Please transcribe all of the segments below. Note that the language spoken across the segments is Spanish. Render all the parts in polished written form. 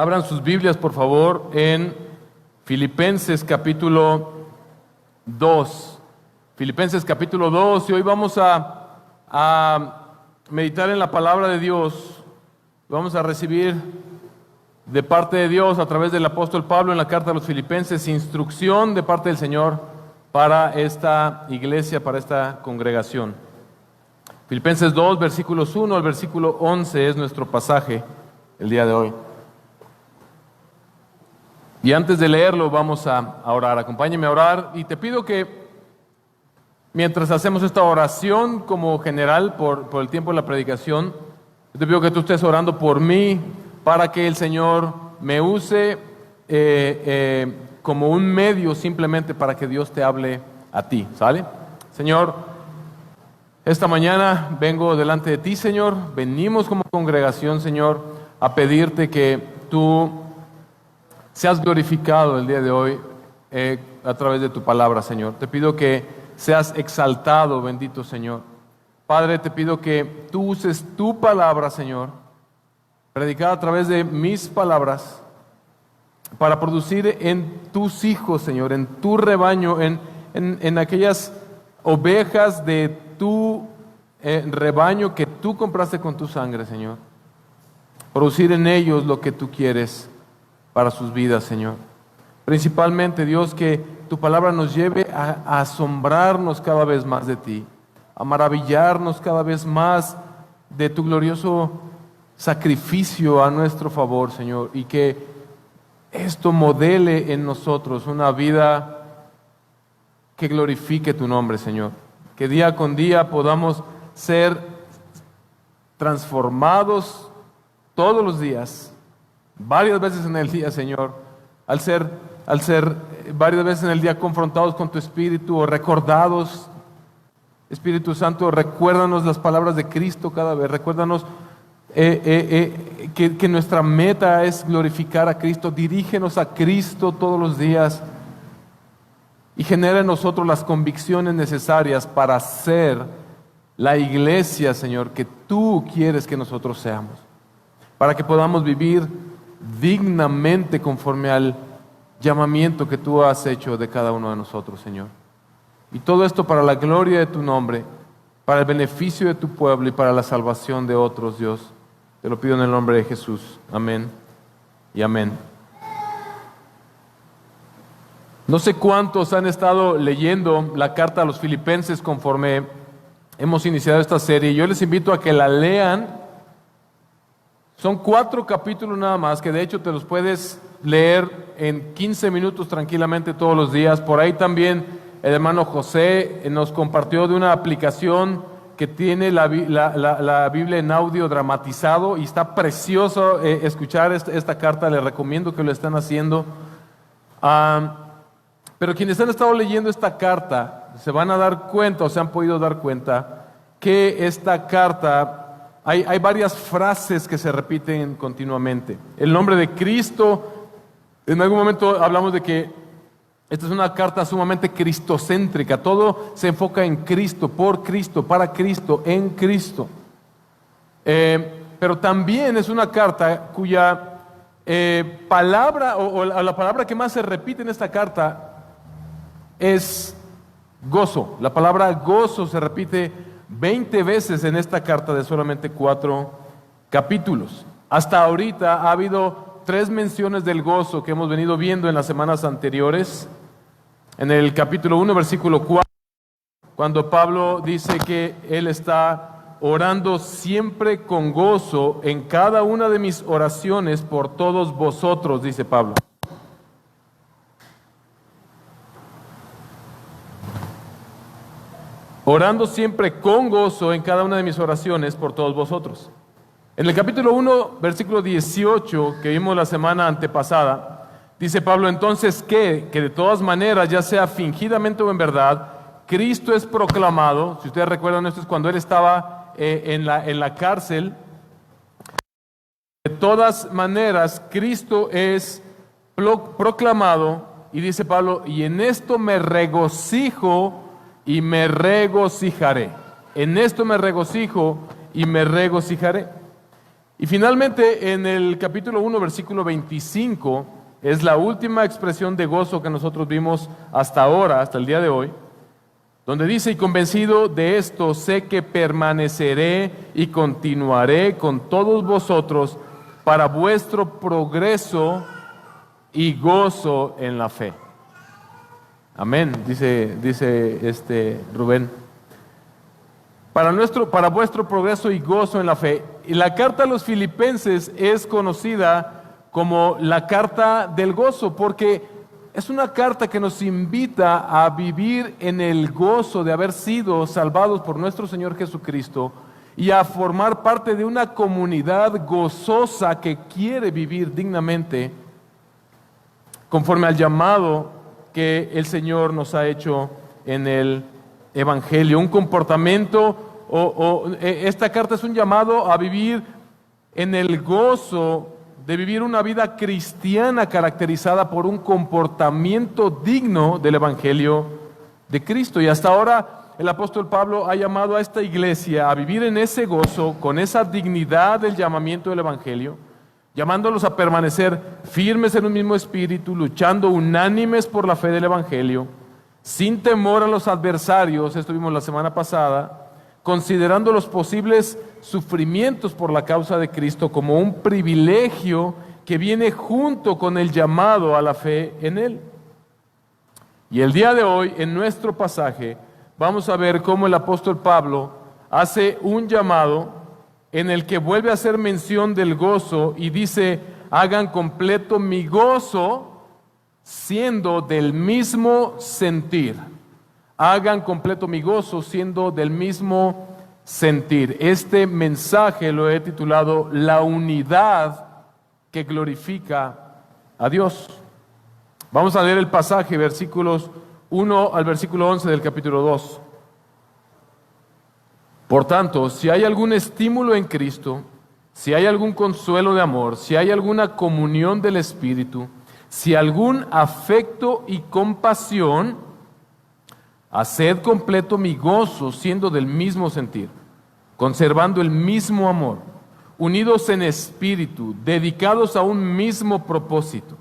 Abran sus Biblias, por favor, en Filipenses capítulo 2. Filipenses capítulo 2, y hoy vamos a meditar en la palabra de Dios. Vamos a recibir de parte de Dios, a través del apóstol Pablo en la carta a los Filipenses, instrucción de parte del Señor para esta iglesia, para esta congregación. Filipenses 2, versículos 1 al versículo 11 es nuestro pasaje el día de hoy. Y antes de leerlo vamos a orar. Acompáñeme a orar y te pido que mientras hacemos esta oración como general por el tiempo de la predicación, te pido que tú estés orando por mí para que el Señor me use como un medio simplemente para que Dios te hable a ti, ¿sale? Señor, esta mañana vengo delante de ti, Señor. Venimos como congregación, Señor, a pedirte que tú seas glorificado el día de hoy a través de tu palabra, Señor. Te pido que seas exaltado, bendito Señor. Padre, te pido que tú uses tu palabra, Señor, predicada a través de mis palabras, para producir en tus hijos, Señor, en tu rebaño, en aquellas ovejas de tu rebaño que tú compraste con tu sangre, Señor. Producir en ellos lo que tú quieres para sus vidas, Señor. Principalmente, Dios, que tu palabra nos lleve a asombrarnos cada vez más de ti, a maravillarnos cada vez más de tu glorioso sacrificio a nuestro favor, Señor, y que esto modele en nosotros una vida que glorifique tu nombre, Señor. Que día con día podamos ser transformados todos los días, varias veces en el día, Señor, al ser varias veces en el día confrontados con tu Espíritu o recordados. Espíritu Santo, recuérdanos las palabras de Cristo cada vez, recuérdanos que nuestra meta es glorificar a Cristo. Dirígenos a Cristo todos los días y genera en nosotros las convicciones necesarias para ser la iglesia, Señor, que tú quieres que nosotros seamos, para que podamos vivir dignamente conforme al llamamiento que tú has hecho de cada uno de nosotros, Señor. Y todo esto para la gloria de tu nombre, para el beneficio de tu pueblo y para la salvación de otros, Dios. Te lo pido en el nombre de Jesús. Amén y amén. No sé cuántos han estado leyendo la carta a los Filipenses conforme hemos iniciado esta serie. Yo les invito a que la lean. Son 4 capítulos nada más, que de hecho te los puedes leer en 15 minutos tranquilamente todos los días. Por ahí también el hermano José nos compartió de una aplicación que tiene la Biblia en audio dramatizado, y está precioso escuchar esta carta. Les recomiendo que lo estén haciendo. Pero quienes han estado leyendo esta carta se van a dar cuenta, o se han podido dar cuenta, que esta carta hay varias frases que se repiten continuamente. El nombre de Cristo, en algún momento hablamos de que esta es una carta sumamente cristocéntrica. Todo se enfoca en Cristo, por Cristo, para Cristo, en Cristo. Pero también es una carta cuya palabra, o la palabra que más se repite en esta carta es gozo. La palabra gozo se repite 20 veces en esta carta de solamente 4 capítulos. Hasta ahorita ha habido 3 menciones del gozo que hemos venido viendo en las semanas anteriores. En el capítulo 1, versículo 4, cuando Pablo dice que él está orando siempre con gozo en cada una de mis oraciones por todos vosotros, dice Pablo. Orando siempre con gozo en cada una de mis oraciones por todos vosotros. En el capítulo 1, versículo 18, que vimos la semana antepasada, dice Pablo: entonces, ¿qué? Que de todas maneras, ya sea fingidamente o en verdad, Cristo es proclamado. Si ustedes recuerdan, esto es cuando él estaba en la cárcel. De todas maneras, Cristo es proclamado, y dice Pablo: y en esto me regocijo y me regocijaré. En esto me regocijo y me regocijaré. Y finalmente, en el capítulo 1, versículo 25, es la última expresión de gozo que nosotros vimos hasta ahora, hasta el día de hoy, donde dice: y convencido de esto, sé que permaneceré y continuaré con todos vosotros para vuestro progreso y gozo en la fe. Amén, dice Rubén. Para vuestro progreso y gozo en la fe. Y la carta a los Filipenses es conocida como la carta del gozo, porque es una carta que nos invita a vivir en el gozo de haber sido salvados por nuestro Señor Jesucristo y a formar parte de una comunidad gozosa que quiere vivir dignamente conforme al llamado que el Señor nos ha hecho en el Evangelio. Un comportamiento, esta carta es un llamado a vivir en el gozo de vivir una vida cristiana caracterizada por un comportamiento digno del Evangelio de Cristo. Y hasta ahora el apóstol Pablo ha llamado a esta iglesia a vivir en ese gozo, con esa dignidad del llamamiento del Evangelio, llamándolos a permanecer firmes en un mismo espíritu, luchando unánimes por la fe del Evangelio, sin temor a los adversarios, esto vimos la semana pasada, considerando los posibles sufrimientos por la causa de Cristo como un privilegio que viene junto con el llamado a la fe en Él. Y el día de hoy, en nuestro pasaje, vamos a ver cómo el apóstol Pablo hace un llamado en el que vuelve a hacer mención del gozo y dice: hagan completo mi gozo siendo del mismo sentir. Hagan completo mi gozo siendo del mismo sentir. Este mensaje lo he titulado La unidad que glorifica a Dios. Vamos a leer el pasaje, versículos 1 al versículo 11 del capítulo 2. Por tanto, si hay algún estímulo en Cristo, si hay algún consuelo de amor, si hay alguna comunión del Espíritu, si algún afecto y compasión, haced completo mi gozo siendo del mismo sentir, conservando el mismo amor, unidos en espíritu, dedicados a un mismo propósito.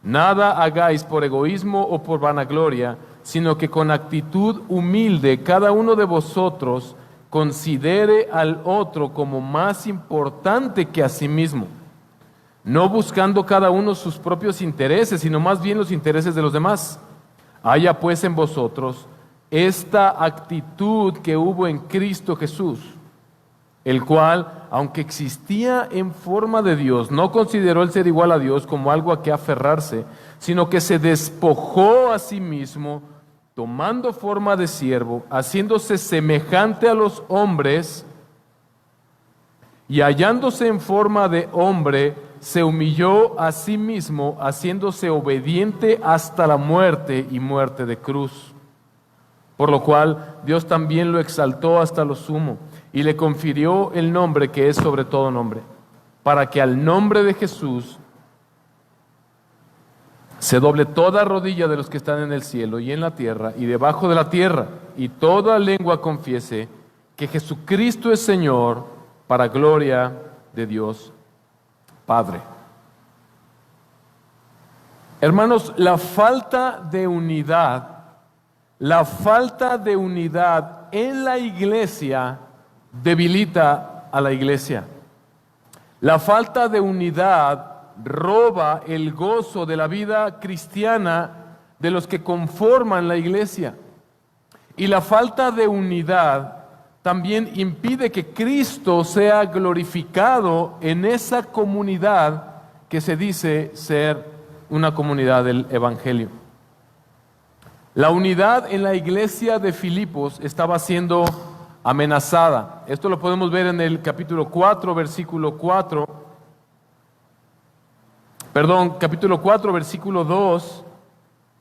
Nada hagáis por egoísmo o por vanagloria, sino que con actitud humilde cada uno de vosotros considere al otro como más importante que a sí mismo, no buscando cada uno sus propios intereses, sino más bien los intereses de los demás. Haya pues en vosotros esta actitud que hubo en Cristo Jesús, el cual, aunque existía en forma de Dios, no consideró el ser igual a Dios como algo a que aferrarse, sino que se despojó a sí mismo, tomando forma de siervo, haciéndose semejante a los hombres, y hallándose en forma de hombre, se humilló a sí mismo, haciéndose obediente hasta la muerte y muerte de cruz. Por lo cual Dios también lo exaltó hasta lo sumo y le confirió el nombre que es sobre todo nombre, para que al nombre de Jesús se doble toda rodilla de los que están en el cielo y en la tierra y debajo de la tierra, y toda lengua confiese que Jesucristo es Señor, para gloria de Dios Padre. Hermanos, la falta de unidad en la iglesia debilita a la iglesia. La falta de unidad roba el gozo de la vida cristiana de los que conforman la iglesia. Y la falta de unidad también impide que Cristo sea glorificado en esa comunidad que se dice ser una comunidad del Evangelio. La unidad en la iglesia de Filipos estaba siendo amenazada. Esto lo podemos ver en el capítulo 4, versículo 2,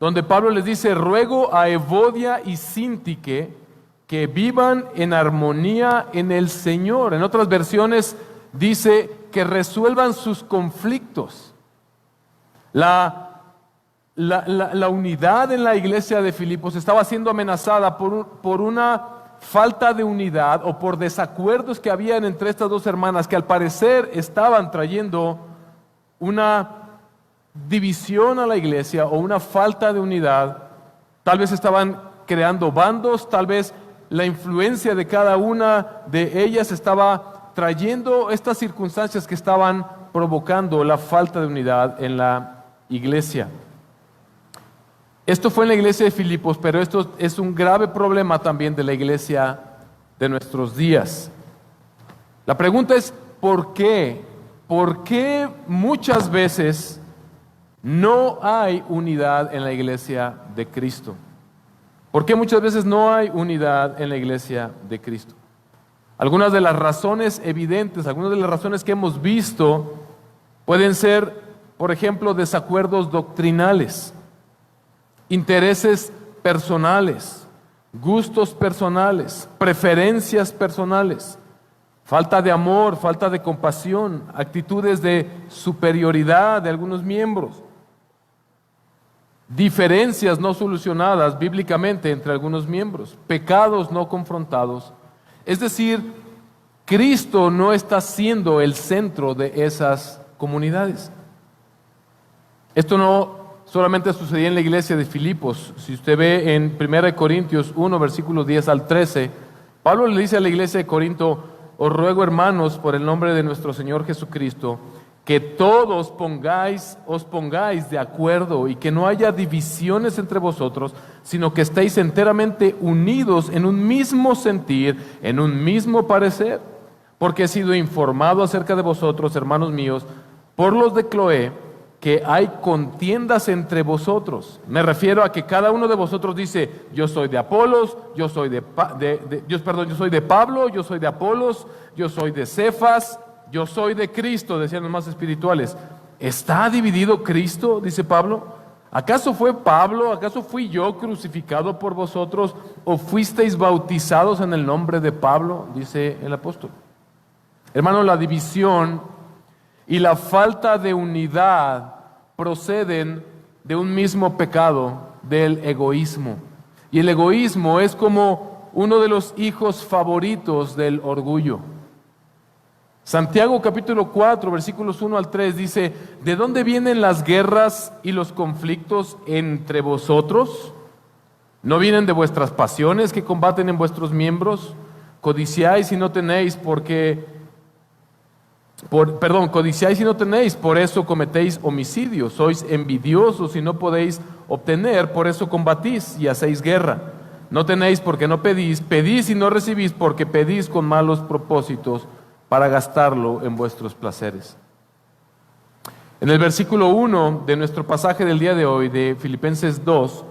donde Pablo les dice: ruego a Evodia y Síntique que vivan en armonía en el Señor. En otras versiones dice que resuelvan sus conflictos. La unidad en la iglesia de Filipos estaba siendo amenazada por una falta de unidad o por desacuerdos que habían entre estas dos hermanas, que al parecer estaban trayendo una división a la iglesia o una falta de unidad. Tal vez estaban creando bandos, tal vez la influencia de cada una de ellas estaba trayendo estas circunstancias que estaban provocando la falta de unidad en la iglesia. Esto fue en la iglesia de Filipos, pero esto es un grave problema también de la iglesia de nuestros días. La pregunta es, ¿por qué? ¿Por qué muchas veces no hay unidad en la iglesia de Cristo? ¿Por qué muchas veces no hay unidad en la iglesia de Cristo? Algunas de las razones evidentes, algunas de las razones que hemos visto pueden ser, por ejemplo, desacuerdos doctrinales, intereses personales, gustos personales, preferencias personales, falta de amor, falta de compasión, actitudes de superioridad de algunos miembros, diferencias no solucionadas bíblicamente entre algunos miembros, pecados no confrontados. Es decir, Cristo no está siendo el centro de esas comunidades. Esto no solamente sucedía en la iglesia de Filipos. Si usted ve en 1 Corintios 1, versículos 10 al 13, Pablo le dice a la iglesia de Corinto: os ruego, hermanos, por el nombre de nuestro Señor Jesucristo, que todos os pongáis de acuerdo y que no haya divisiones entre vosotros, sino que estéis enteramente unidos en un mismo sentir, en un mismo parecer. Porque he sido informado acerca de vosotros, hermanos míos, por los de Cloé, que hay contiendas entre vosotros. Me refiero a que cada uno de vosotros dice: yo soy de Apolos, yo soy de Pablo, yo soy de Apolos, yo soy de Cefas, yo soy de Cristo, decían los más espirituales. ¿Está dividido Cristo?, dice Pablo. ¿Acaso fue Pablo, acaso fui yo crucificado por vosotros, o fuisteis bautizados en el nombre de Pablo?, dice el apóstol. Hermano, la división y la falta de unidad proceden de un mismo pecado, del egoísmo. Y el egoísmo es como uno de los hijos favoritos del orgullo. Santiago capítulo 4, versículos 1 al 3 dice: ¿de dónde vienen las guerras y los conflictos entre vosotros? ¿No vienen de vuestras pasiones que combaten en vuestros miembros? Codiciáis y no tenéis, codiciáis y no tenéis, por eso cometéis homicidio. Sois envidiosos y no podéis obtener, por eso combatís y hacéis guerra. No tenéis porque no pedís, pedís y no recibís porque pedís con malos propósitos para gastarlo en vuestros placeres. En el versículo 1 de nuestro pasaje del día de hoy, de Filipenses 2,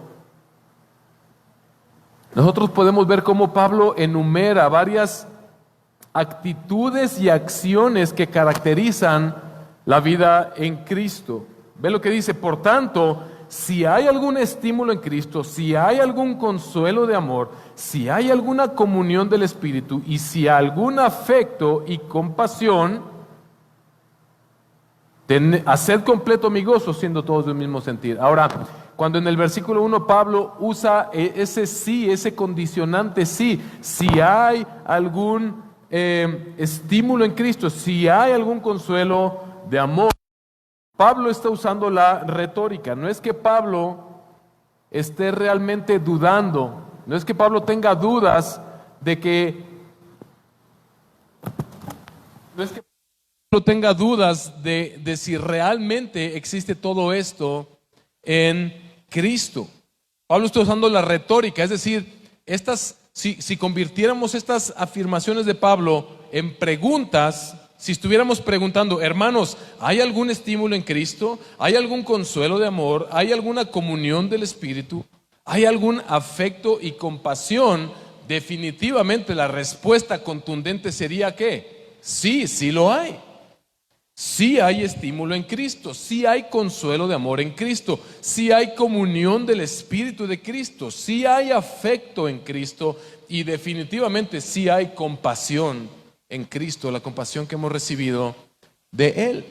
nosotros podemos ver cómo Pablo enumera varias actitudes y acciones que caracterizan la vida en Cristo. Ve lo que dice: por tanto, si hay algún estímulo en Cristo, si hay algún consuelo de amor, si hay alguna comunión del Espíritu y si hay algún afecto y compasión, haced completo mi gozo, siendo todos del mismo sentir. Ahora, cuando en el versículo 1 Pablo usa ese sí, ese condicionante sí, si hay algún estímulo en Cristo, si hay algún consuelo de amor, Pablo está usando la retórica. No es que Pablo esté realmente dudando, no es que Pablo tenga dudas de que, no es que Pablo tenga dudas de si realmente existe todo esto en Cristo. Pablo está usando la retórica, es decir, si convirtiéramos estas afirmaciones de Pablo en preguntas, si estuviéramos preguntando: hermanos, ¿hay algún estímulo en Cristo? ¿Hay algún consuelo de amor? ¿Hay alguna comunión del Espíritu? ¿Hay algún afecto y compasión? Definitivamente la respuesta contundente sería que sí, sí lo hay. Sí hay estímulo en Cristo, sí hay consuelo de amor en Cristo, sí hay comunión del Espíritu de Cristo, sí hay afecto en Cristo y definitivamente sí hay compasión en Cristo, la compasión que hemos recibido de Él.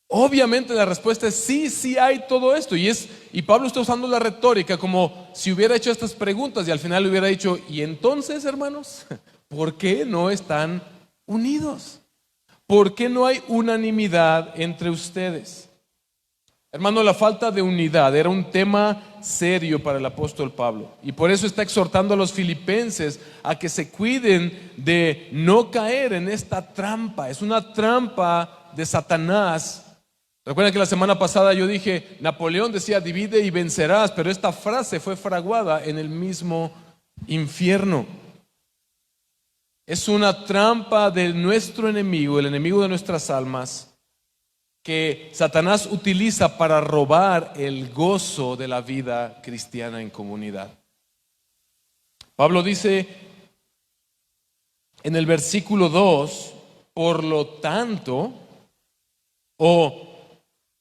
Obviamente la respuesta es sí, sí hay todo esto. Y Pablo está usando la retórica como si hubiera hecho estas preguntas y al final le hubiera dicho, ¿y entonces, hermanos, por qué no están unidos? ¿Por qué no hay unanimidad entre ustedes? Hermano, la falta de unidad era un tema serio para el apóstol Pablo y por eso está exhortando a los filipenses a que se cuiden de no caer en esta trampa. Es una trampa de Satanás. Recuerden que la semana pasada yo dije, Napoleón decía divide y vencerás, pero esta frase fue fraguada en el mismo infierno. Es una trampa de nuestro enemigo, el enemigo de nuestras almas, que Satanás utiliza para robar el gozo de la vida cristiana en comunidad. Pablo dice en el versículo 2, por lo tanto, o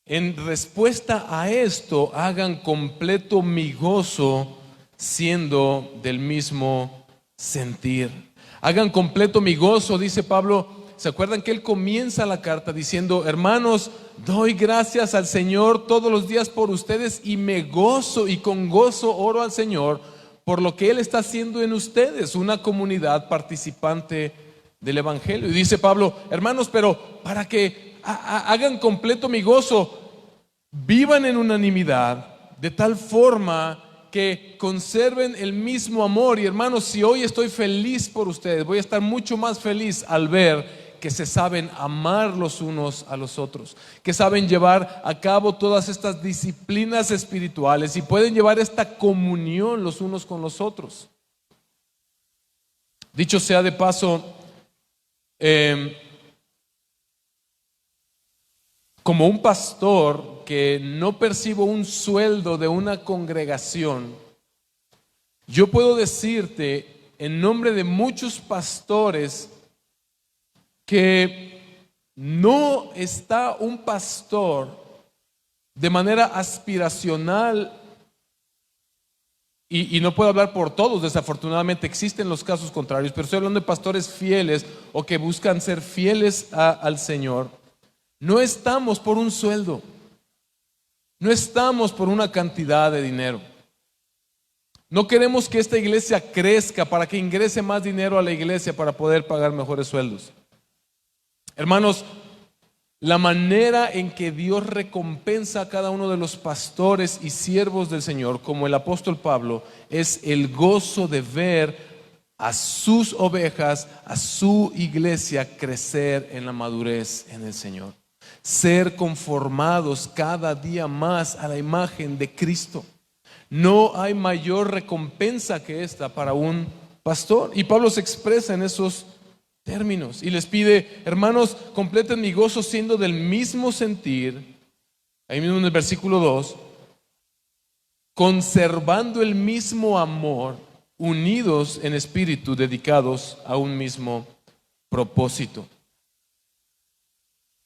en respuesta a esto, hagan completo mi gozo siendo del mismo sentir. Hagan completo mi gozo, dice Pablo. ¿Se acuerdan que él comienza la carta diciendo, hermanos, doy gracias al Señor todos los días por ustedes y me gozo y con gozo oro al Señor por lo que Él está haciendo en ustedes, una comunidad participante del Evangelio? Y dice Pablo, hermanos, pero para que hagan completo mi gozo, vivan en unanimidad, de tal forma que conserven el mismo amor. Y hermanos, si hoy estoy feliz por ustedes, voy a estar mucho más feliz al ver que se saben amar los unos a los otros, que saben llevar a cabo todas estas disciplinas espirituales y pueden llevar esta comunión los unos con los otros. Dicho sea de paso, como un pastor que no percibo un sueldo de una congregación, yo puedo decirte en nombre de muchos pastores que no está un pastor de manera aspiracional, y no puedo hablar por todos, desafortunadamente existen los casos contrarios, pero estoy hablando de pastores fieles o que buscan ser fieles al Señor. No estamos por un sueldo, no estamos por una cantidad de dinero. No queremos que esta iglesia crezca para que ingrese más dinero a la iglesia para poder pagar mejores sueldos. Hermanos, la manera en que Dios recompensa a cada uno de los pastores y siervos del Señor, como el apóstol Pablo, es el gozo de ver a sus ovejas, a su iglesia crecer en la madurez en el Señor, ser conformados cada día más a la imagen de Cristo. No hay mayor recompensa que esta para un pastor, y Pablo se expresa en esos términos y les pide, hermanos, completen mi gozo siendo del mismo sentir, ahí mismo en el versículo 2, conservando el mismo amor, unidos en espíritu, dedicados a un mismo propósito.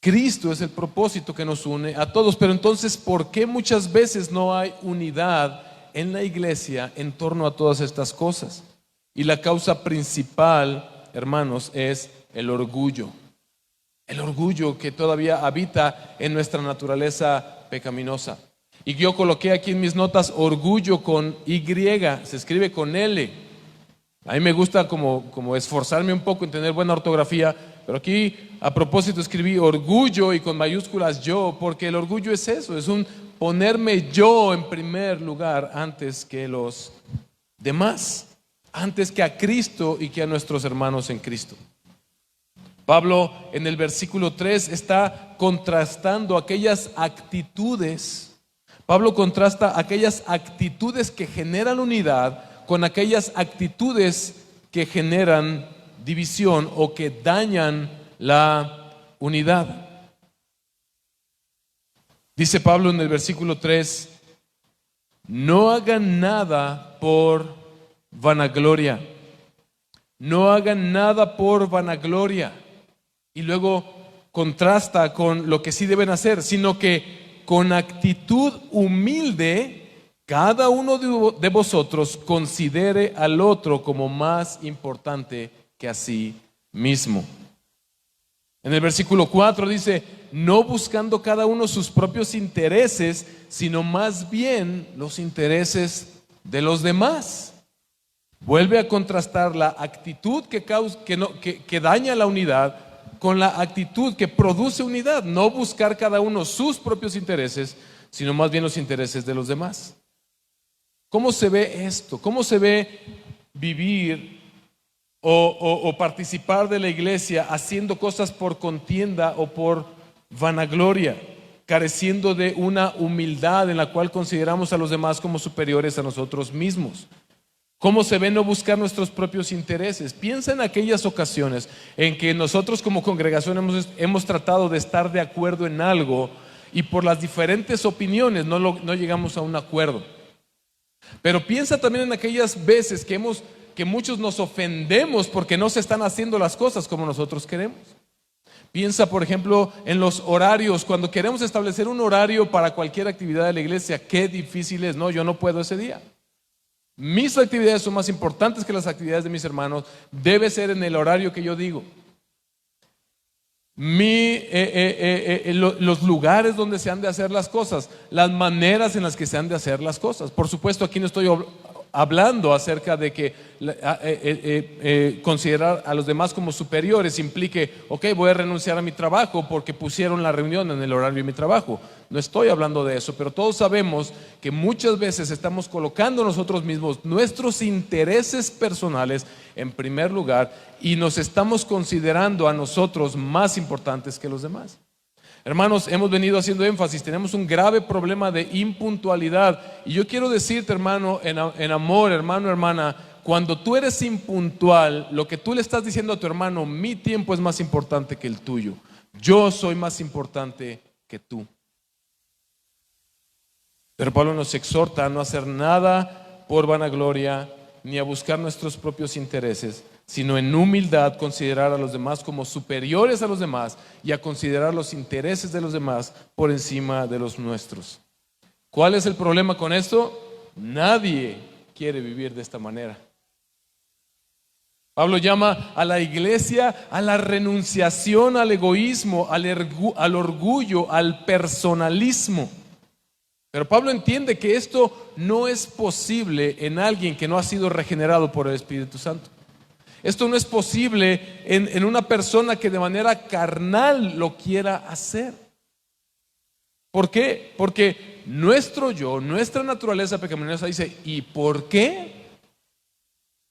Cristo es el propósito que nos une a todos, pero entonces, ¿por qué muchas veces no hay unidad en la iglesia en torno a todas estas cosas? Y la causa principal, hermanos, es el orgullo. El orgullo que todavía habita en nuestra naturaleza pecaminosa. Y yo coloqué aquí en mis notas orgullo con Y, se escribe con L. A mí me gusta como esforzarme un poco en tener buena ortografía, pero aquí a propósito escribí orgullo y con mayúsculas yo, porque el orgullo es eso, es un ponerme yo en primer lugar antes que los demás, antes que a Cristo y que a nuestros hermanos en Cristo. Pablo en el versículo 3 está contrastando aquellas actitudes. Pablo contrasta aquellas actitudes que generan unidad con aquellas actitudes que generan división o que dañan la unidad. Dice Pablo en el versículo 3, no hagan nada por vanagloria. No hagan nada por vanagloria. Y luego contrasta con lo que sí deben hacer, sino que con actitud humilde cada uno de vosotros considere al otro como más importante que a sí mismo. En el versículo 4 dice, no buscando cada uno sus propios intereses, sino más bien los intereses de los demás. Vuelve a contrastar la actitud que daña la unidad con la actitud que produce unidad. No buscar cada uno sus propios intereses, sino más bien los intereses de los demás. ¿Cómo se ve esto? ¿Cómo se ve vivir o participar de la iglesia haciendo cosas por contienda o por vanagloria, careciendo de una humildad en la cual consideramos a los demás como superiores a nosotros mismos? ¿Cómo se ve no buscar nuestros propios intereses? Piensa en aquellas ocasiones en que nosotros como congregación hemos tratado de estar de acuerdo en algo y por las diferentes opiniones no llegamos a un acuerdo. Pero piensa también en aquellas veces que muchos nos ofendemos porque no se están haciendo las cosas como nosotros queremos. Piensa, por ejemplo, en los horarios. Cuando queremos establecer un horario para cualquier actividad de la iglesia, qué difícil es. No, yo no puedo ese día. Mis actividades son más importantes que las actividades de mis hermanos. Debe ser en el horario que yo digo. Los lugares donde se han de hacer las cosas, las maneras en las que se han de hacer las cosas. Por supuesto, aquí no estoy hablando acerca de que considerar a los demás como superiores implique, ok, voy a renunciar a mi trabajo porque pusieron la reunión en el horario de mi trabajo. No estoy hablando de eso, pero todos sabemos que muchas veces estamos colocando nosotros mismos nuestros intereses personales en primer lugar y nos estamos considerando a nosotros más importantes que los demás. Hermanos, hemos venido haciendo énfasis, tenemos un grave problema de impuntualidad y yo quiero decirte, hermano, en amor, hermano, hermana, cuando tú eres impuntual, lo que tú le estás diciendo a tu hermano, mi tiempo es más importante que el tuyo, yo soy más importante que tú. Pero Pablo nos exhorta a no hacer nada por vanagloria ni a buscar nuestros propios intereses, sino en humildad considerar a los demás como superiores a los demás y a considerar los intereses de los demás por encima de los nuestros. ¿Cuál es el problema con esto? Nadie quiere vivir de esta manera. Pablo llama a la iglesia a la renunciación al egoísmo, al orgullo, al personalismo. Pero Pablo entiende que esto no es posible en alguien que no ha sido regenerado por el Espíritu Santo. Esto no es posible en una persona que de manera carnal lo quiera hacer. ¿Por qué? Porque nuestro yo, nuestra naturaleza pecaminosa dice, ¿y por qué?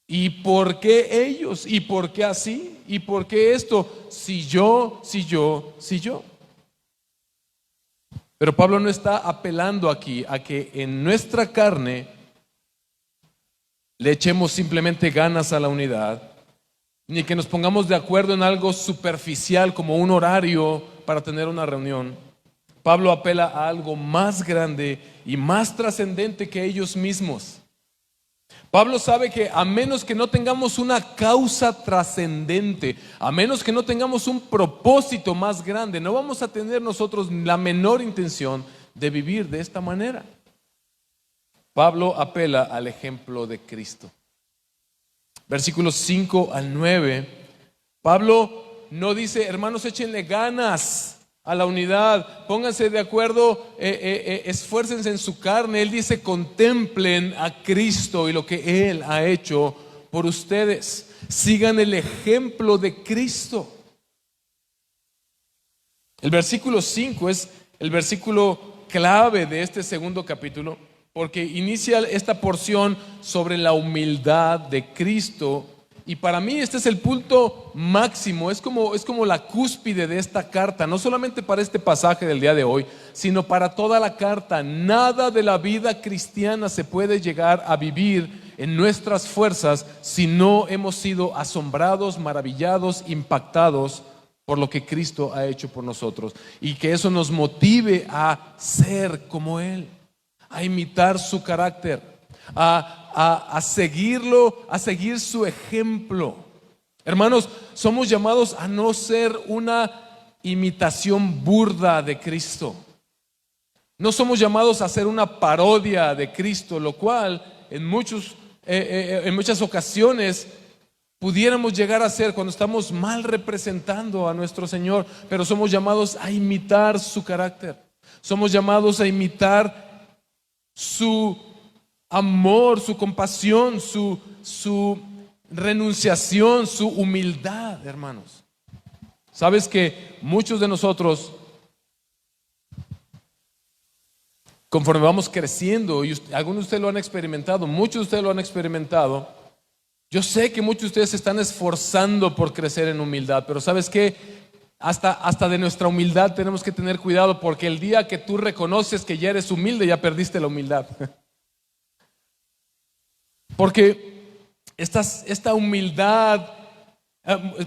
¿Y por qué ellos? ¿Y por qué así? ¿Y por qué esto? Si yo. Pero Pablo no está apelando aquí a que en nuestra carne le echemos simplemente ganas a la unidad, ni que nos pongamos de acuerdo en algo superficial como un horario para tener una reunión. Pablo apela a algo más grande y más trascendente que ellos mismos. Pablo sabe que a menos que no tengamos una causa trascendente, a menos que no tengamos un propósito más grande, no vamos a tener nosotros la menor intención de vivir de esta manera. Pablo apela al ejemplo de Cristo. Versículos 5 al 9. Pablo no dice, hermanos, échenle ganas a la unidad, pónganse de acuerdo, esfuércense en su carne. Él dice, contemplen a Cristo y lo que Él ha hecho por ustedes. Sigan el ejemplo de Cristo. El versículo 5 es el versículo clave de este segundo capítulo, porque inicia esta porción sobre la humildad de Cristo. Y para mí este es el punto máximo, es como la cúspide de esta carta, no solamente para este pasaje del día de hoy, sino para toda la carta. Nada de la vida cristiana se puede llegar a vivir en nuestras fuerzas si no hemos sido asombrados, maravillados, impactados por lo que Cristo ha hecho por nosotros. Y que eso nos motive a ser como Él, a imitar su carácter, a seguirlo, a seguir su ejemplo. Hermanos, somos llamados a no ser una imitación burda de Cristo. No somos llamados a ser una parodia de Cristo, lo cual en muchas ocasiones pudiéramos llegar a ser cuando estamos mal representando a nuestro Señor, pero somos llamados a imitar su carácter. Somos llamados a imitar su amor, su compasión, su renunciación, su humildad, hermanos. Sabes que muchos de nosotros, conforme vamos creciendo, y algunos de ustedes lo han experimentado, muchos de ustedes lo han experimentado, yo sé que muchos de ustedes se están esforzando por crecer en humildad, pero ¿sabes qué? Hasta de nuestra humildad tenemos que tener cuidado, porque el día que tú reconoces que ya eres humilde, ya perdiste la humildad. Porque esta humildad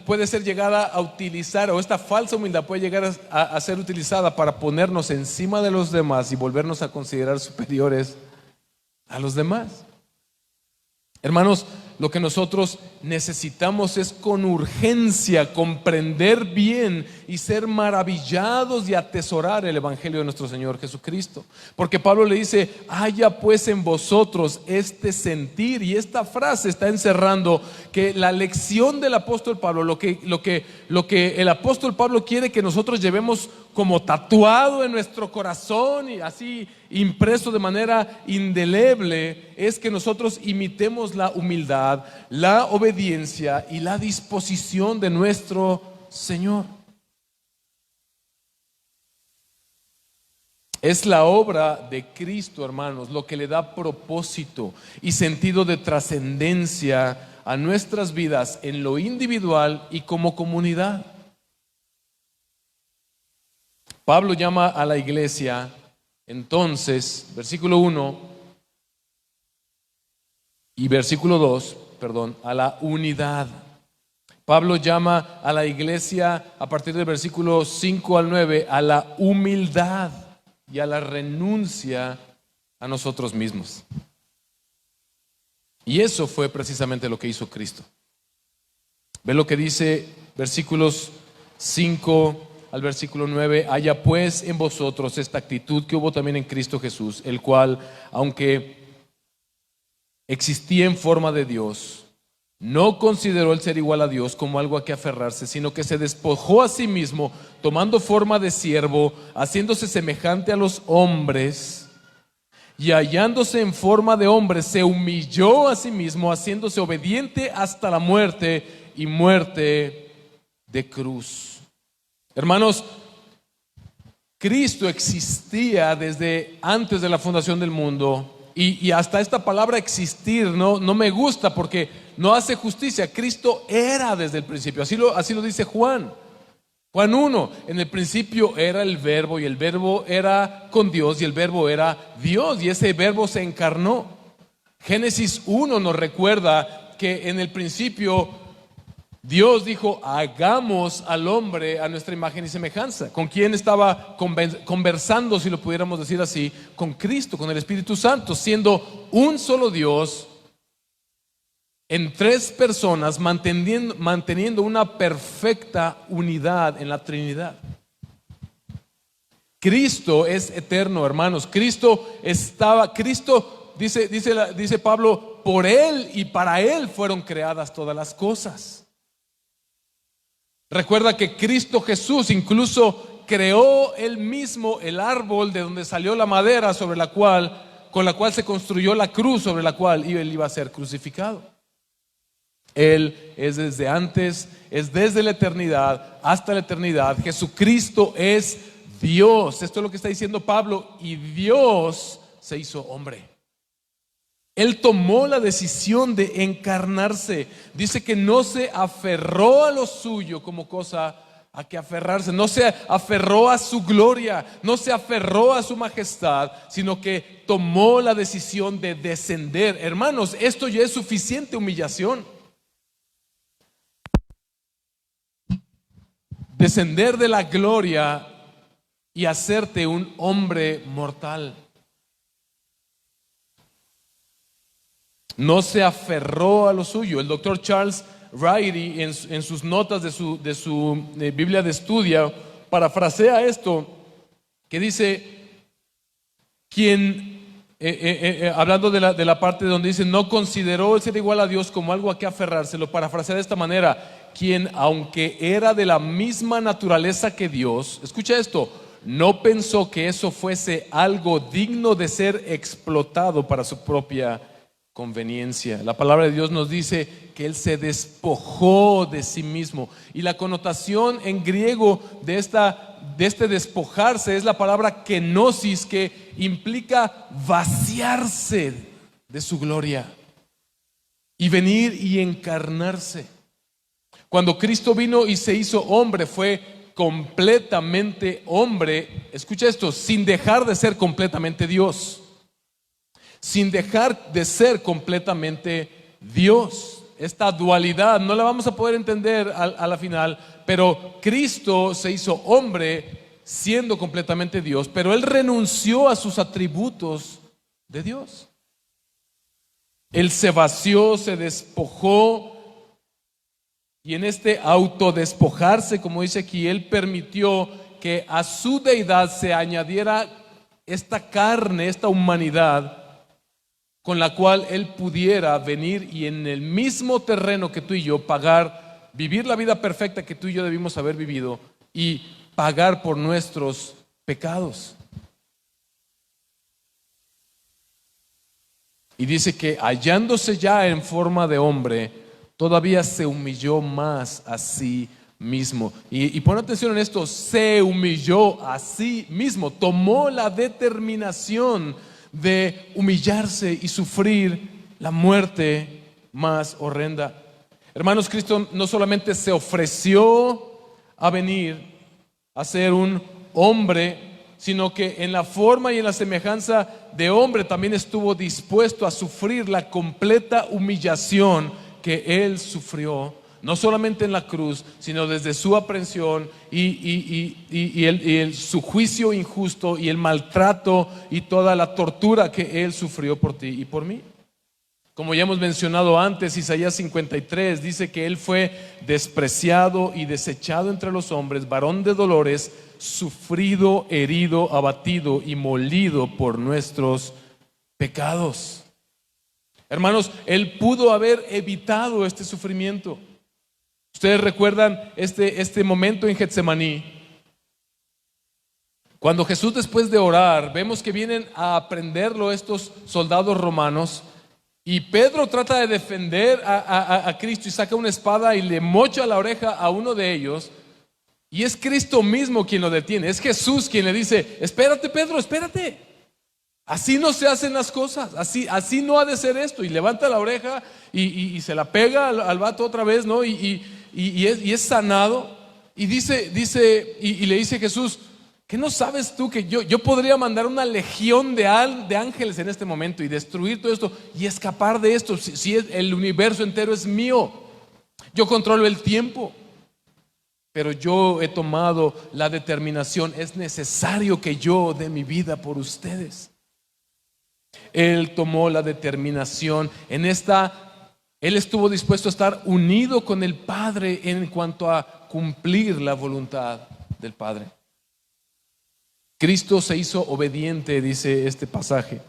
puede ser llegada a utilizar, o esta falsa humildad puede llegar a ser utilizada para ponernos encima de los demás y volvernos a considerar superiores a los demás. Hermanos, lo que nosotros necesitamos es con urgencia comprender bien y ser maravillados y atesorar el Evangelio de nuestro Señor Jesucristo. Porque Pablo le dice, haya pues en vosotros este sentir, y esta frase está encerrando que la lección del apóstol Pablo, lo que el apóstol Pablo quiere que nosotros llevemos como tatuado en nuestro corazón y así impreso de manera indeleble, es que nosotros imitemos la humildad, la obediencia y la disposición de nuestro Señor. Es la obra de Cristo, hermanos, lo que le da propósito y sentido de trascendencia a nuestras vidas en lo individual y como comunidad. Pablo llama a la iglesia, entonces, versículo 1 y versículo 2, a la unidad. Pablo llama a la iglesia a partir del versículo 5 al 9 a la humildad y a la renuncia a nosotros mismos. Y eso fue precisamente lo que hizo Cristo. Ve lo que dice versículos 5 al versículo 9, haya pues en vosotros esta actitud que hubo también en Cristo Jesús, el cual, aunque existía en forma de Dios, no consideró el ser igual a Dios como algo a que aferrarse, sino que se despojó a sí mismo, tomando forma de siervo, haciéndose semejante a los hombres, y hallándose en forma de hombre, se humilló a sí mismo, haciéndose obediente hasta la muerte y muerte de cruz. Hermanos, Cristo existía desde antes de la fundación del mundo, y hasta esta palabra existir no me gusta porque no hace justicia. Cristo era desde el principio, así lo dice Juan 1, en el principio era el verbo, y el verbo era con Dios, y el verbo era Dios, y ese verbo se encarnó. Génesis 1 nos recuerda que en el principio Dios dijo, hagamos al hombre a nuestra imagen y semejanza. ¿Con quién estaba conversando, si lo pudiéramos decir así? Con Cristo, con el Espíritu Santo, siendo un solo Dios en tres personas, manteniendo una perfecta unidad en la Trinidad. Cristo es eterno, hermanos. Cristo, dice Pablo, por Él y para Él fueron creadas todas las cosas. Recuerda que Cristo Jesús incluso creó Él mismo el árbol de donde salió la madera con la cual se construyó la cruz sobre la cual Él iba a ser crucificado. Él es desde antes, es desde la eternidad hasta la eternidad. Jesucristo es Dios. Esto es lo que está diciendo Pablo. Y Dios se hizo hombre. Él tomó la decisión de encarnarse. Dice que no se aferró a lo suyo como cosa a que aferrarse. No se aferró a su gloria, no se aferró a su majestad, sino que tomó la decisión de descender. Hermanos, esto ya es suficiente humillación. Descender de la gloria y hacerte un hombre mortal. No se aferró a lo suyo. El doctor Charles Wrighty en sus notas de su Biblia de estudio parafrasea esto, que dice: quien hablando de la parte donde dice, no consideró el ser igual a Dios como algo a que aferrarse, lo parafrasea de esta manera: quien, aunque era de la misma naturaleza que Dios, escucha esto, no pensó que eso fuese algo digno de ser explotado para su propia conveniencia. La palabra de Dios nos dice que Él se despojó de sí mismo, y la connotación en griego de este despojarse es la palabra kenosis, que implica vaciarse de su gloria y venir y encarnarse. Cuando Cristo vino y se hizo hombre, fue completamente hombre, escucha esto, sin dejar de ser completamente Dios. Sin dejar de ser completamente Dios. Esta dualidad no la vamos a poder entender a la final, pero Cristo se hizo hombre siendo completamente Dios, pero Él renunció a sus atributos de Dios. Él se vació, se despojó, y en este autodespojarse, como dice aquí, Él permitió que a su deidad se añadiera esta carne, esta humanidad, con la cual Él pudiera venir y en el mismo terreno que tú y yo pagar, vivir la vida perfecta que tú y yo debimos haber vivido y pagar por nuestros pecados. Y dice que hallándose ya en forma de hombre, todavía se humilló más a sí mismo. Y pon atención en esto, se humilló a sí mismo, tomó la determinación de humillarse y sufrir la muerte más horrenda. Hermanos, Cristo no solamente se ofreció a venir a ser un hombre, sino que en la forma y en la semejanza de hombre también estuvo dispuesto a sufrir la completa humillación que Él sufrió, no solamente en la cruz, sino desde su aprehensión y su juicio injusto y el maltrato y toda la tortura que Él sufrió por ti y por mí. Como ya hemos mencionado antes, Isaías 53 dice que Él fue despreciado y desechado entre los hombres, varón de dolores, sufrido, herido, abatido y molido por nuestros pecados. Hermanos, Él pudo haber evitado este sufrimiento. Ustedes recuerdan este momento en Getsemaní, cuando Jesús, después de orar, vemos que vienen a prenderlo estos soldados romanos, y Pedro trata de defender a Cristo y saca una espada y le mocha la oreja a uno de ellos, y es Cristo mismo quien lo detiene. Es Jesús quien le dice: espérate, Pedro, espérate, así no se hacen las cosas, así no ha de ser esto. Y levanta la oreja y se la pega al vato otra vez, ¿no? Y es sanado. Y le dice Jesús: ¿qué no sabes tú que yo podría mandar una legión de ángeles en este momento y destruir todo esto y escapar de esto? Si el universo entero es mío, yo controlo el tiempo, pero yo he tomado la determinación, es necesario que yo dé mi vida por ustedes. Él tomó la determinación Él estuvo dispuesto a estar unido con el Padre en cuanto a cumplir la voluntad del Padre. Cristo se hizo obediente, dice este pasaje.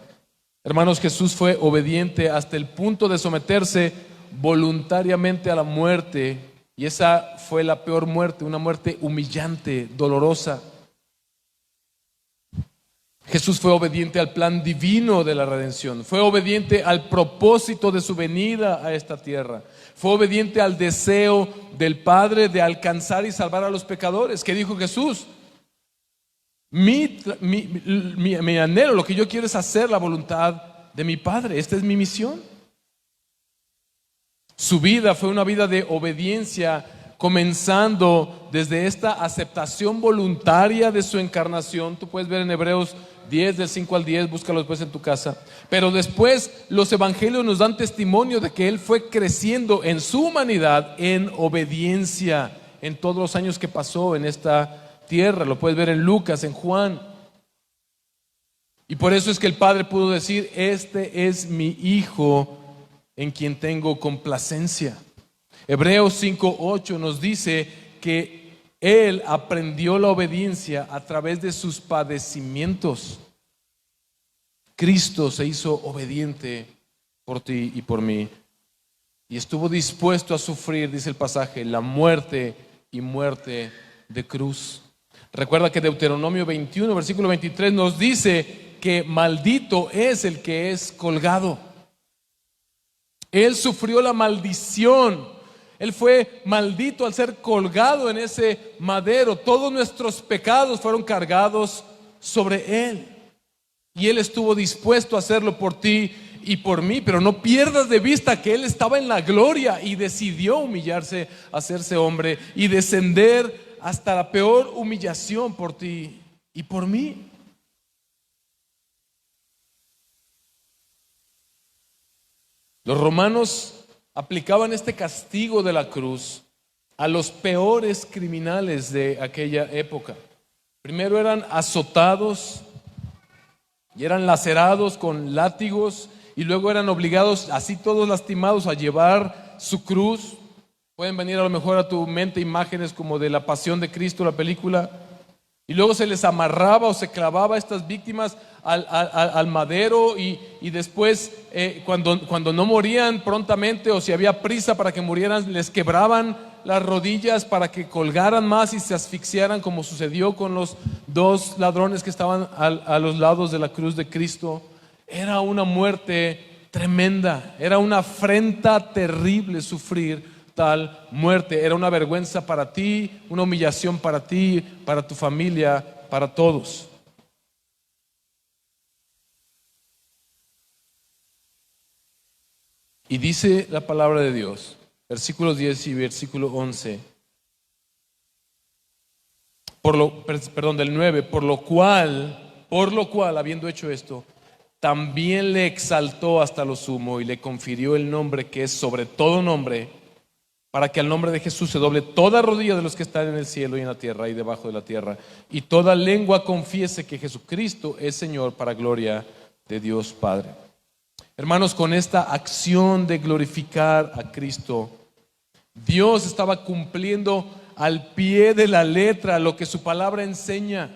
Hermanos, Jesús fue obediente hasta el punto de someterse voluntariamente a la muerte, y esa fue la peor muerte, una muerte humillante, dolorosa. Jesús fue obediente al plan divino de la redención, fue obediente al propósito de su venida a esta tierra, fue obediente al deseo del Padre de alcanzar y salvar a los pecadores. ¿Qué dijo Jesús? Mi anhelo, lo que yo quiero es hacer la voluntad de mi Padre. Esta es mi misión. Su vida fue una vida de obediencia, comenzando desde esta aceptación voluntaria de su encarnación. Tú puedes ver en Hebreos 10, del 5 al 10, búscalo después en tu casa. Pero después los evangelios nos dan testimonio de que Él fue creciendo en su humanidad en obediencia en todos los años que pasó en esta tierra. Lo puedes ver en Lucas, en Juan. Y por eso es que el Padre pudo decir: este es mi Hijo en quien tengo complacencia. Hebreos 5:8 nos dice que Él aprendió la obediencia a través de sus padecimientos. Cristo se hizo obediente por ti y por mí. Y estuvo dispuesto a sufrir, dice el pasaje, la muerte y muerte de cruz. Recuerda que Deuteronomio 21, versículo 23 nos dice que maldito es el que es colgado. Él sufrió la maldición. Él fue maldito al ser colgado en ese madero. Todos nuestros pecados fueron cargados sobre Él. Y Él estuvo dispuesto a hacerlo por ti y por mí. Pero no pierdas de vista que Él estaba en la gloria y decidió humillarse, hacerse hombre y descender hasta la peor humillación por ti y por mí. Los romanos aplicaban este castigo de la cruz a los peores criminales de aquella época. Primero eran azotados y eran lacerados con látigos, y luego eran obligados, así todos lastimados, a llevar su cruz. Pueden venir a lo mejor a tu mente imágenes como de la Pasión de Cristo, la película. Y luego se les amarraba o se clavaba a estas víctimas al madero, y después cuando no morían prontamente, o si había prisa para que murieran, les quebraban las rodillas para que colgaran más y se asfixiaran, como sucedió con los dos ladrones que estaban a los lados de la cruz de Cristo. Era una muerte tremenda, era una afrenta terrible sufrir tal muerte. Era una vergüenza para ti, una humillación para ti, para tu familia, para todos. Y dice la palabra de Dios, versículos 10 y versículo 11, del 9, por lo cual, habiendo hecho esto, también le exaltó hasta lo sumo y le confirió el nombre que es sobre todo nombre, para que al nombre de Jesús se doble toda rodilla de los que están en el cielo y en la tierra y debajo de la tierra, y toda lengua confiese que Jesucristo es Señor, para gloria de Dios Padre. Hermanos, con esta acción de glorificar a Cristo, Dios estaba cumpliendo al pie de la letra lo que su palabra enseña.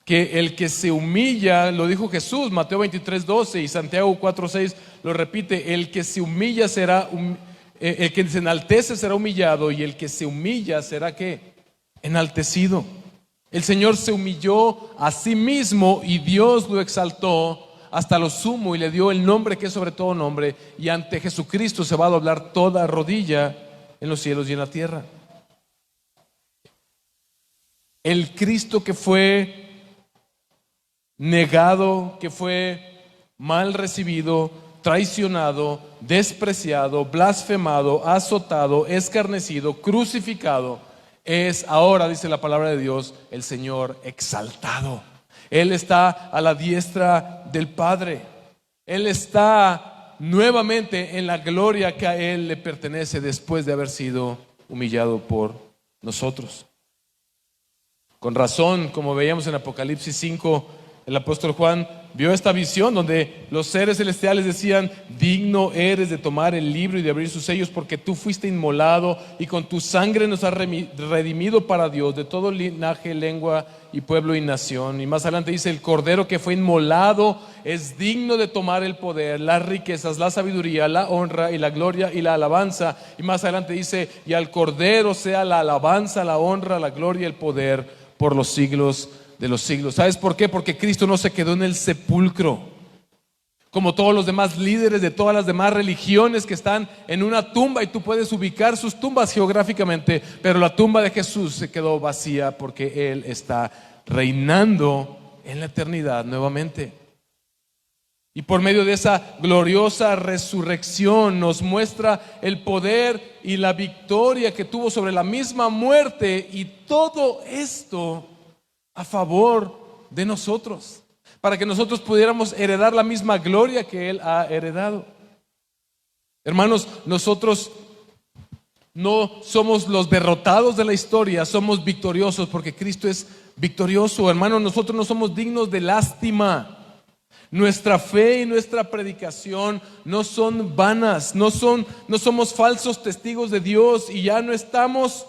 Que el que se humilla, lo dijo Jesús, Mateo 23:12, y Santiago 4:6 lo repite: el que se humilla será el que se enaltece será humillado, y el que se humilla será ¿qué? Enaltecido. El Señor se humilló a sí mismo y Dios lo exaltó hasta lo sumo y le dio el nombre que es sobre todo nombre, y ante Jesucristo se va a doblar toda rodilla en los cielos y en la tierra. El Cristo que fue negado, que fue mal recibido, traicionado, despreciado, blasfemado, azotado, escarnecido, crucificado, es ahora, dice la palabra de Dios, el Señor exaltado. Él está a la diestra del Padre. Él está nuevamente en la gloria que a Él le pertenece después de haber sido humillado por nosotros. Con razón, como veíamos en Apocalipsis 5, el apóstol Juan vio esta visión donde los seres celestiales decían: digno eres de tomar el libro y de abrir sus sellos, porque tú fuiste inmolado y con tu sangre nos has redimido para Dios de todo linaje, lengua y pueblo y nación. Y más adelante dice: el cordero que fue inmolado es digno de tomar el poder, las riquezas, la sabiduría, la honra y la gloria y la alabanza. Y más adelante dice: y al cordero sea la alabanza, la honra, la gloria y el poder por los siglos de los siglos. ¿Sabes por qué? Porque Cristo no se quedó en el sepulcro como todos los demás líderes de todas las demás religiones que están en una tumba, y tú puedes ubicar sus tumbas geográficamente, pero la tumba de Jesús se quedó vacía porque Él está reinando en la eternidad nuevamente. Y por medio de esa gloriosa resurrección nos muestra el poder y la victoria que tuvo sobre la misma muerte, y todo esto a favor de nosotros, para que nosotros pudiéramos heredar la misma gloria que Él ha heredado. Hermanos, nosotros no somos los derrotados de la historia, somos victoriosos porque Cristo es victorioso. Hermanos, nosotros no somos dignos de lástima. Nuestra fe y nuestra predicación no son vanas, no somos falsos testigos de Dios, y ya no estamos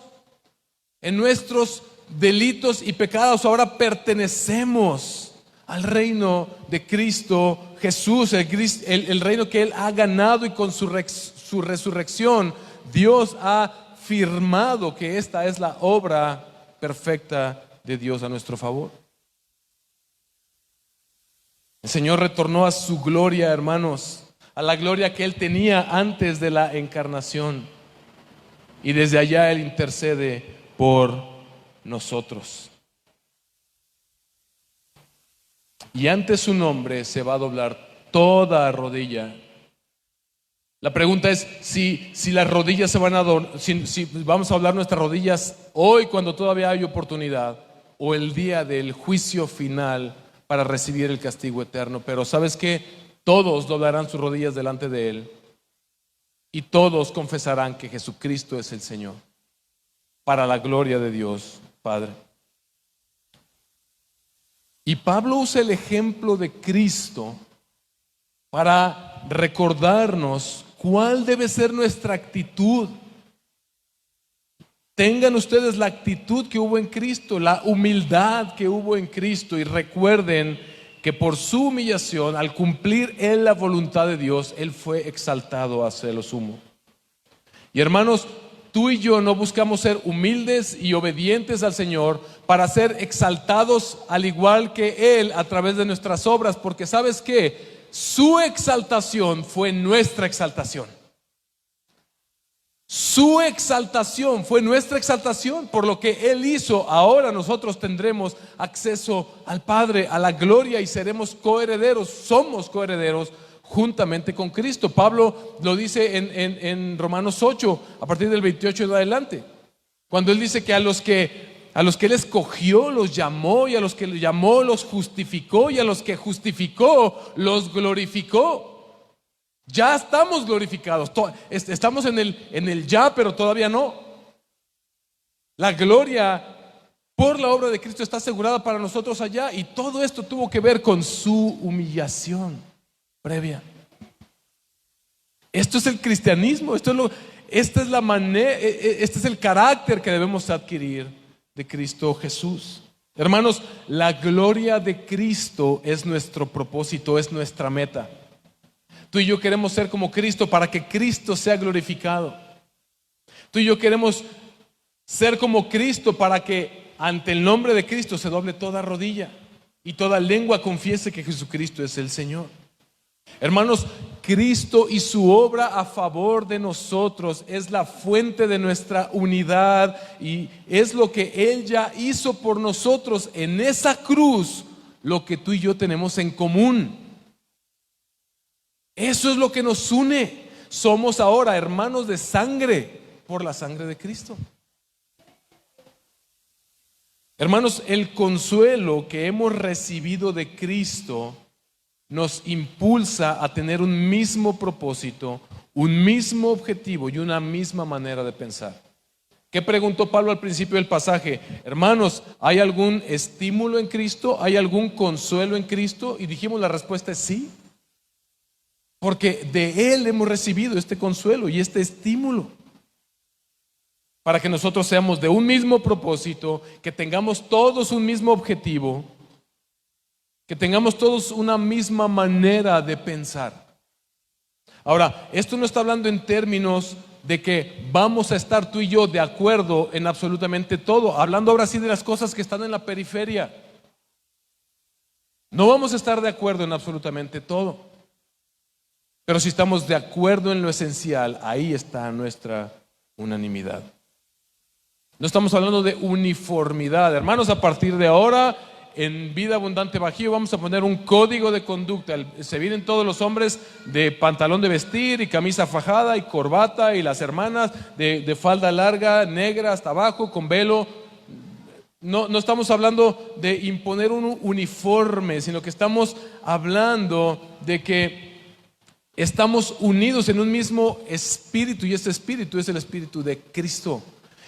en nuestros delitos y pecados. Ahora pertenecemos al reino de Cristo Jesús, el reino que Él ha ganado, y con su resurrección Dios ha firmado que esta es la obra perfecta de Dios a nuestro favor. El Señor retornó a su gloria, hermanos, a la gloria que Él tenía antes de la encarnación, y desde allá Él intercede por nosotros. Y ante su nombre se va a doblar toda rodilla. La pregunta es si las rodillas se van a doblar, si vamos a doblar nuestras rodillas hoy cuando todavía hay oportunidad, o el día del juicio final para recibir el castigo eterno. Pero ¿sabes qué? Todos doblarán sus rodillas delante de Él, y todos confesarán que Jesucristo es el Señor, para la gloria de Dios Padre. Y Pablo usa el ejemplo de Cristo para recordarnos cuál debe ser nuestra actitud. Tengan ustedes la actitud que hubo en Cristo, la humildad que hubo en Cristo, y recuerden que por su humillación, al cumplir Él la voluntad de Dios, Él fue exaltado hacia lo sumo. Y hermanos, tú y yo no buscamos ser humildes y obedientes al Señor para ser exaltados al igual que Él a través de nuestras obras, porque ¿sabes qué? Su exaltación fue nuestra exaltación. Su exaltación fue nuestra exaltación. Por lo que Él hizo, ahora nosotros tendremos acceso al Padre, a la gloria, y seremos coherederos, somos coherederos juntamente con Cristo. Pablo lo dice en Romanos 8, a partir del 28 en adelante, cuando él dice que a los que Él escogió los llamó, y a los que llamó los justificó, y a los que justificó los glorificó. Ya estamos glorificados, estamos en el ya, pero todavía no. La gloria por la obra de Cristo está asegurada para nosotros allá, y todo esto tuvo que ver con su humillación previa. Esto es el cristianismo, esta es la manera, este es el carácter que debemos adquirir de Cristo Jesús. Hermanos, la gloria de Cristo es nuestro propósito, es nuestra meta. Tú y yo queremos ser como Cristo para que Cristo sea glorificado. Tú y yo queremos ser como Cristo para que ante el nombre de Cristo se doble toda rodilla y toda lengua confiese que Jesucristo es el Señor. Hermanos, Cristo y su obra a favor de nosotros es la fuente de nuestra unidad, y es lo que Él ya hizo por nosotros en esa cruz, lo que tú y yo tenemos en común. Eso es lo que nos une. Somos ahora hermanos de sangre por la sangre de Cristo. Hermanos, el consuelo que hemos recibido de Cristo nos impulsa a tener un mismo propósito, un mismo objetivo y una misma manera de pensar. ¿Qué preguntó Pablo al principio del pasaje? Hermanos, ¿hay algún estímulo en Cristo? ¿Hay algún consuelo en Cristo? Y dijimos, la respuesta es sí, porque de Él hemos recibido este consuelo y este estímulo, para que nosotros seamos de un mismo propósito, que tengamos todos un mismo objetivo, que tengamos todos una misma manera de pensar. Ahora, esto no está hablando en términos de que vamos a estar tú y yo de acuerdo en absolutamente todo, hablando ahora sí de las cosas que están en la periferia. No vamos a estar de acuerdo en absolutamente todo, pero si estamos de acuerdo en lo esencial, ahí está nuestra unanimidad. No estamos hablando de uniformidad. Hermanos, a partir de ahora, en Vida Abundante Bajío vamos a poner un código de conducta. Se vienen todos los hombres de pantalón de vestir y camisa fajada y corbata, y las hermanas de falda larga, negra hasta abajo, con velo. No estamos hablando de imponer un uniforme, sino que estamos hablando de que estamos unidos en un mismo espíritu, y este espíritu es el espíritu de Cristo.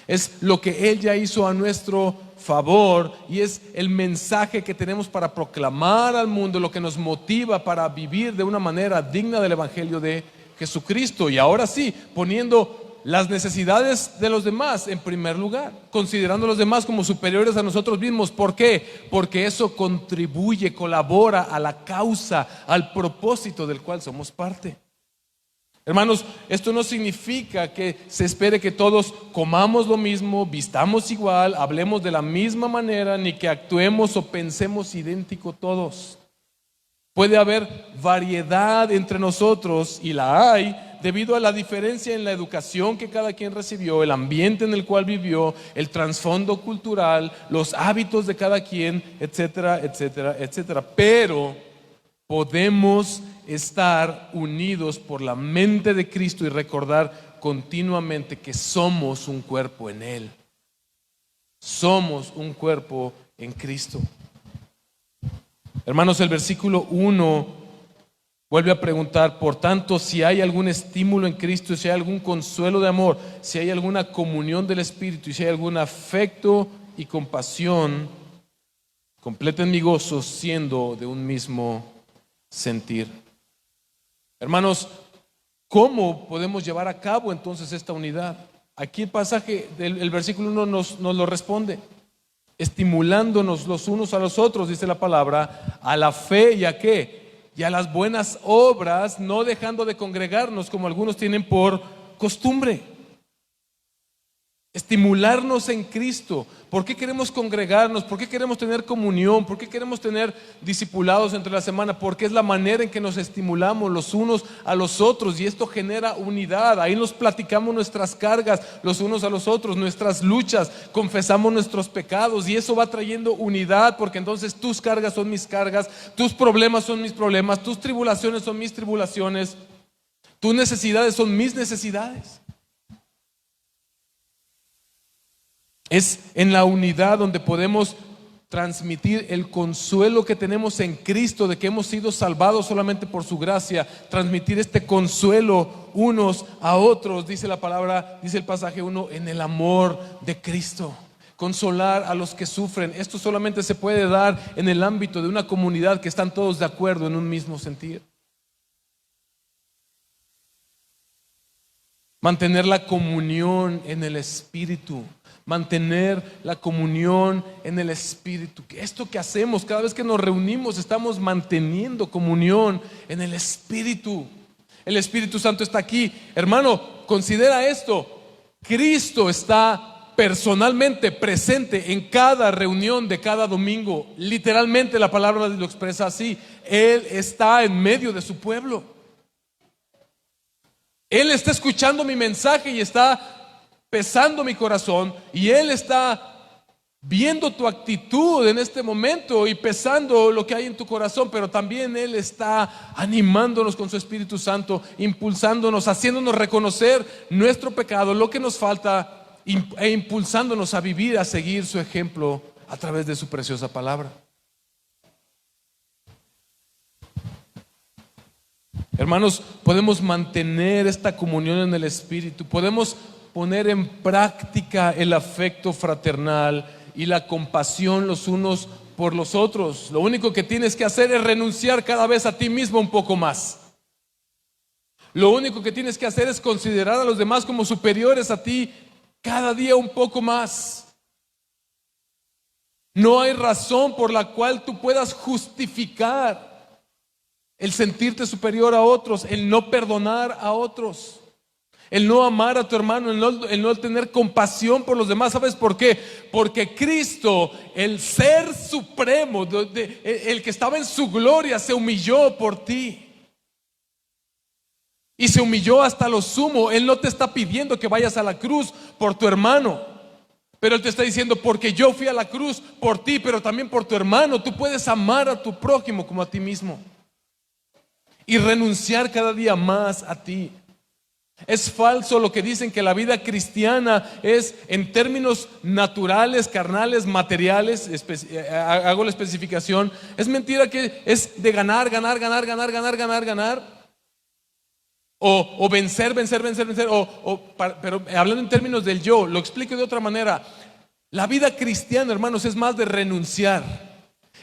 Es lo que Él ya hizo a nuestro favor, y es el mensaje que tenemos para proclamar al mundo, lo que nos motiva para vivir de una manera digna del Evangelio de Jesucristo. Y ahora sí, poniendo las necesidades de los demás en primer lugar, considerando a los demás como superiores a nosotros mismos. ¿Por qué? Porque eso contribuye, colabora a la causa, al propósito del cual somos parte. Hermanos, esto no significa que se espere que todos comamos lo mismo, vistamos igual, hablemos de la misma manera, ni que actuemos o pensemos idéntico todos. Puede haber variedad entre nosotros, y la hay, debido a la diferencia en la educación que cada quien recibió, el ambiente en el cual vivió, el trasfondo cultural, los hábitos de cada quien, etcétera, etcétera, etcétera. Pero podemos estar unidos por la mente de Cristo y recordar continuamente que somos un cuerpo en Él. Somos un cuerpo en Cristo. Hermanos, el versículo 1 vuelve a preguntar: por tanto, si hay algún estímulo en Cristo, si hay algún consuelo de amor, si hay alguna comunión del Espíritu y si hay algún afecto y compasión, completen mi gozo siendo de un mismo sentir. Hermanos, ¿cómo podemos llevar a cabo entonces esta unidad? Aquí el pasaje del versículo 1 nos lo responde: estimulándonos los unos a los otros, dice la palabra, a la fe y a qué, y a las buenas obras, no dejando de congregarnos como algunos tienen por costumbre. Estimularnos en Cristo. ¿Por qué queremos congregarnos? ¿Por qué queremos tener comunión? ¿Por qué queremos tener discipulados entre la semana? Porque es la manera en que nos estimulamos los unos a los otros, y esto genera unidad. Ahí nos platicamos nuestras cargas los unos a los otros, nuestras luchas, confesamos nuestros pecados, y eso va trayendo unidad, porque entonces tus cargas son mis cargas, tus problemas son mis problemas, tus tribulaciones son mis tribulaciones, tus necesidades son mis necesidades. Es en la unidad donde podemos transmitir el consuelo que tenemos en Cristo, de que hemos sido salvados solamente por su gracia. Transmitir este consuelo unos a otros, dice la palabra, dice el pasaje 1, en el amor de Cristo. Consolar a los que sufren. Esto solamente se puede dar en el ámbito de una comunidad que están todos de acuerdo en un mismo sentir. Mantener la comunión en el Espíritu. Mantener la comunión en el Espíritu. Esto que hacemos cada vez que nos reunimos, estamos manteniendo comunión en el Espíritu. El Espíritu Santo está aquí. Hermano, considera esto: Cristo está personalmente presente en cada reunión de cada domingo. Literalmente la palabra lo expresa así. Él está en medio de su pueblo. Él está escuchando mi mensaje y está pesando mi corazón, y Él está viendo tu actitud en este momento y pesando lo que hay en tu corazón, pero también Él está animándonos con su Espíritu Santo, impulsándonos, haciéndonos reconocer nuestro pecado, lo que nos falta, e impulsándonos a vivir, a seguir su ejemplo a través de su preciosa palabra. Hermanos, podemos mantener esta comunión en el Espíritu, podemos poner en práctica el afecto fraternal y la compasión los unos por los otros. Lo único que tienes que hacer es renunciar cada vez a ti mismo un poco más. Lo único que tienes que hacer es considerar a los demás como superiores a ti cada día un poco más. No hay razón por la cual tú puedas justificar el sentirte superior a otros, el no perdonar a otros, el no amar a tu hermano, el no tener compasión por los demás. ¿Sabes por qué? Porque Cristo, el ser supremo, el que estaba en su gloria, se humilló por ti. Y se humilló hasta lo sumo. Él no te está pidiendo que vayas a la cruz por tu hermano, pero Él te está diciendo: porque yo fui a la cruz por ti, pero también por tu hermano. Tú puedes amar a tu prójimo como a ti mismo y renunciar cada día más a ti. Es falso lo que dicen que la vida cristiana es en términos naturales, carnales, materiales. Hago la especificación. Es mentira que es de ganar, ganar, ganar, ganar, ganar, ganar, ganar. O vencer, vencer, vencer, vencer. Pero hablando en términos del yo, lo explico de otra manera. La vida cristiana, hermanos, es más de renunciar.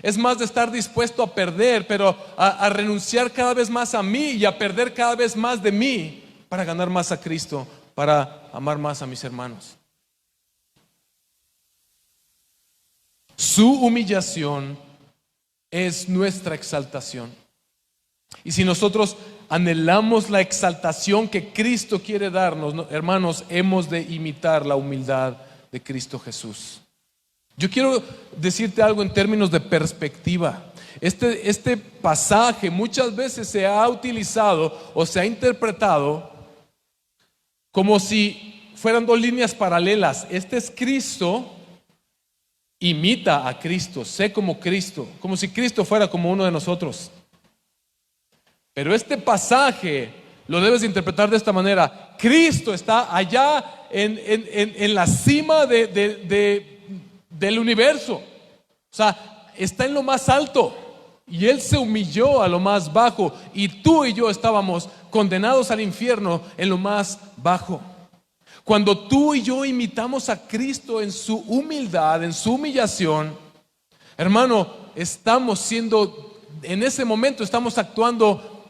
Es más de estar dispuesto a perder, pero a renunciar cada vez más a mí y a perder cada vez más de mí para ganar más a Cristo. para amar más a mis hermanos. Su humillación es nuestra exaltación. Y si nosotros anhelamos la exaltación que Cristo quiere darnos, hermanos, hemos de imitar la humildad de Cristo Jesús. Yo quiero decirte algo en términos de perspectiva. Este pasaje muchas veces se ha utilizado o se ha interpretado como si fueran dos líneas paralelas. Este es Cristo, imita a Cristo, sé como Cristo, como si Cristo fuera como uno de nosotros. Pero este pasaje lo debes interpretar de esta manera: Cristo está allá en la cima del universo, o sea, está en lo más alto, y Él se humilló a lo más bajo, y tú y yo estábamos condenados al infierno en lo más bajo. Cuando tú y yo imitamos a Cristo en su humildad, en su humillación, hermano, estamos siendo, en ese momento estamos actuando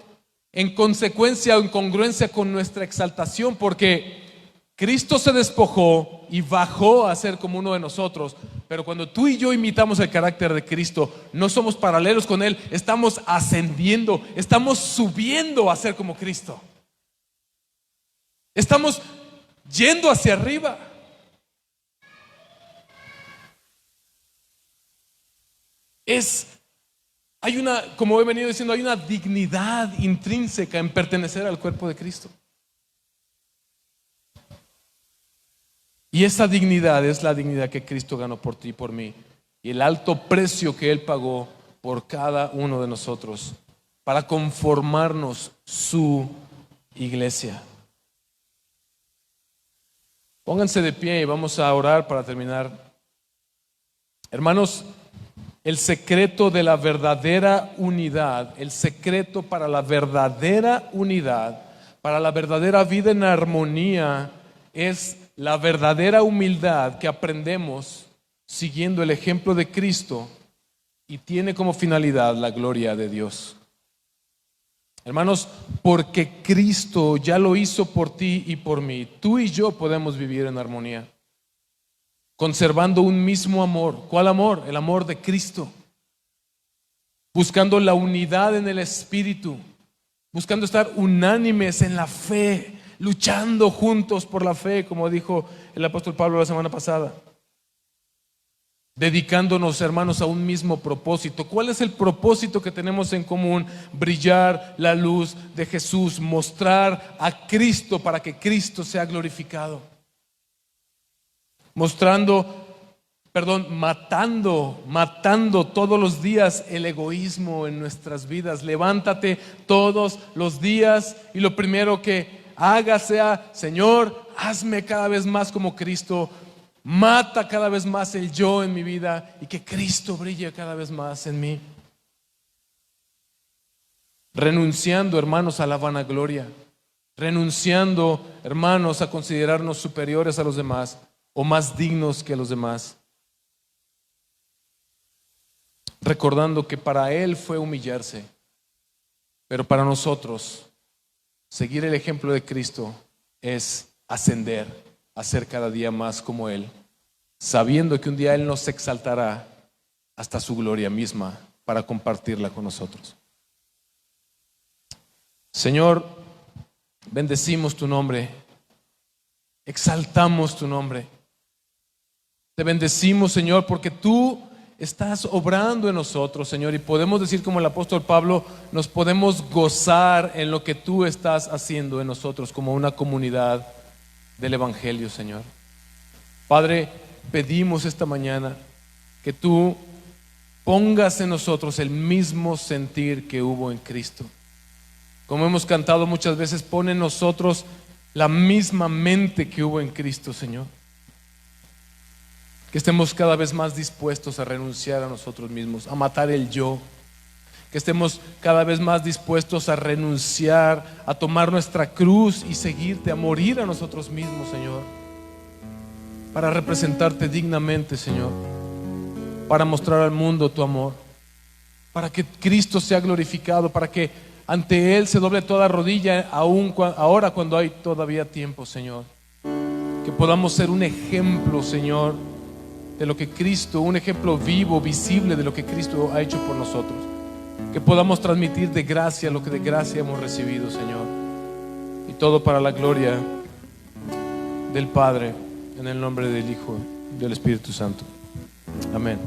en consecuencia o en congruencia con nuestra exaltación, porque Cristo se despojó y bajó a ser como uno de nosotros. Pero cuando tú y yo imitamos el carácter de Cristo, no somos paralelos con Él, estamos ascendiendo, estamos subiendo a ser como Cristo. Estamos yendo hacia arriba. Hay una, como he venido diciendo, hay una dignidad intrínseca en pertenecer al cuerpo de Cristo. Y esa dignidad es la dignidad que Cristo ganó por ti y por mí, y el alto precio que Él pagó por cada uno de nosotros para conformarnos su iglesia. Pónganse de pie y vamos a orar para terminar. Hermanos, el secreto de la verdadera unidad, el secreto para la verdadera unidad, para la verdadera vida en armonía, es la verdadera humildad que aprendemos siguiendo el ejemplo de Cristo, y tiene como finalidad la gloria de Dios. Hermanos, porque Cristo ya lo hizo por ti y por mí, tú y yo podemos vivir en armonía, conservando un mismo amor. ¿Cuál amor? El amor de Cristo. Buscando la unidad en el Espíritu, buscando estar unánimes en la fe, luchando juntos por la fe, como dijo el apóstol Pablo la semana pasada. Dedicándonos, hermanos, a un mismo propósito. ¿Cuál es el propósito que tenemos en común? Brillar la luz de Jesús, mostrar a Cristo para que Cristo sea glorificado. Matando todos los días el egoísmo en nuestras vidas. Levántate todos los días y lo primero que hagas sea: Señor, hazme cada vez más como Cristo. Mata cada vez más el yo en mi vida y que Cristo brille cada vez más en mí. Renunciando, hermanos, a la vanagloria. Renunciando, hermanos, a considerarnos superiores a los demás o más dignos que los demás. Recordando que para Él fue humillarse, pero para nosotros seguir el ejemplo de Cristo es ascender, a ser cada día más como Él, sabiendo que un día Él nos exaltará hasta su gloria misma para compartirla con nosotros. Señor, bendecimos tu nombre, exaltamos tu nombre. Te bendecimos, Señor, porque tú estás obrando en nosotros, Señor, y podemos decir como el apóstol Pablo, nos podemos gozar en lo que tú estás haciendo en nosotros como una comunidad del Evangelio, Señor. Padre, pedimos esta mañana que tú pongas en nosotros el mismo sentir que hubo en Cristo. Como hemos cantado muchas veces, pon en nosotros la misma mente que hubo en Cristo, Señor. Que estemos cada vez más dispuestos a renunciar a nosotros mismos, a matar el yo. Que estemos cada vez más dispuestos a renunciar, a tomar nuestra cruz y seguirte, a morir a nosotros mismos, Señor, para representarte dignamente, Señor, para mostrar al mundo tu amor, para que Cristo sea glorificado, para que ante Él se doble toda rodilla, aún ahora cuando hay todavía tiempo, Señor. que podamos ser un ejemplo, Señor, de lo que Cristo, un ejemplo vivo, visible de lo que Cristo ha hecho por nosotros. Que podamos transmitir de gracia lo que de gracia hemos recibido, Señor. Y todo para la gloria del Padre, en el nombre del Hijo y del Espíritu Santo. Amén.